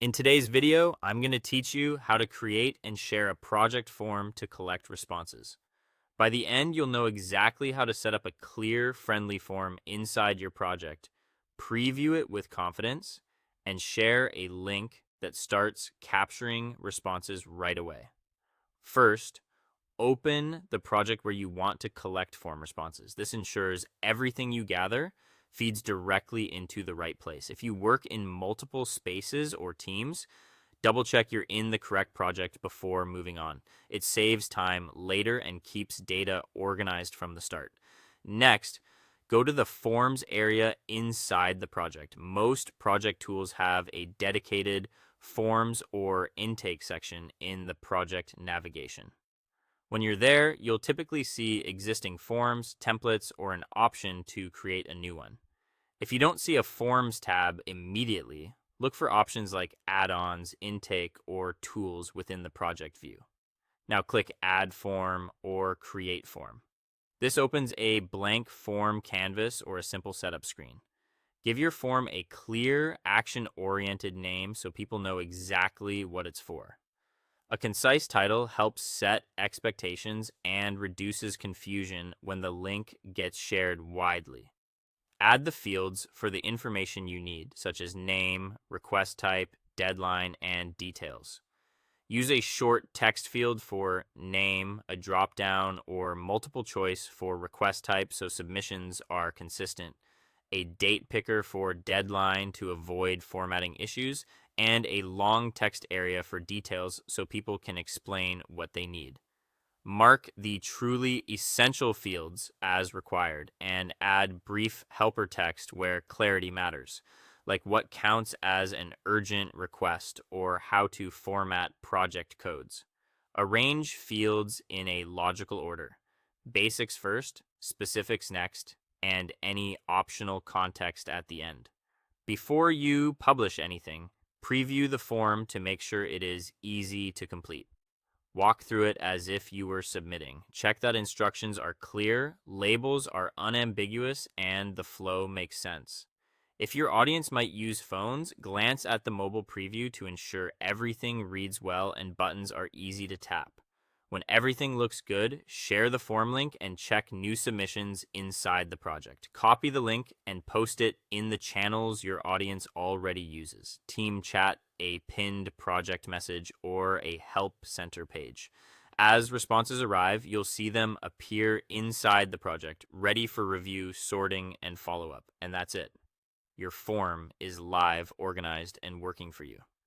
In today's video, I'm going to teach you how to create and share a project form to collect responses. By the end, you'll know exactly how to set up a clear, friendly form inside your project, preview it with confidence, and share a link that starts capturing responses right away. First, open the project where you want to collect form responses. This ensures everything you gather feeds directly into the right place. If you work in multiple spaces or teams, double check you're in the correct project before moving on. It saves time later and keeps data organized from the start. Next, go to the forms area inside the project. Most project tools have a dedicated forms or intake section in the project navigation. When you're there, you'll typically see existing forms, templates, or an option to create a new one. If you don't see a Forms tab immediately, look for options like add-ons, intake, or tools within the project view. Now click Add Form or Create Form. This opens a blank form canvas or a simple setup screen. Give your form a clear, action-oriented name so people know exactly what it's for. A concise title helps set expectations and reduces confusion when the link gets shared widely. Add the fields for the information you need, such as name, request type, deadline, and details. Use a short text field for name, a dropdown, or multiple choice for request type so submissions are consistent, a date picker for deadline to avoid formatting issues, and a long text area for details so people can explain what they need. Mark the truly essential fields as required and add brief helper text where clarity matters, like what counts as an urgent request or how to format project codes. Arrange fields in a logical order: basics first, specifics next, and any optional context at the end. Before you publish anything, preview the form to make sure it is easy to complete. Walk through it as if you were submitting. Check that instructions are clear, labels are unambiguous, and the flow makes sense. If your audience might use phones, glance at the mobile preview to ensure everything reads well and buttons are easy to tap. When everything looks good, share the form link and check new submissions inside the project. Copy the link and post it in the channels your audience already uses: team chat, a pinned project message, or a help center page. As responses arrive, you'll see them appear inside the project, ready for review, sorting, and follow-up. And that's it. Your form is live, organized, and working for you.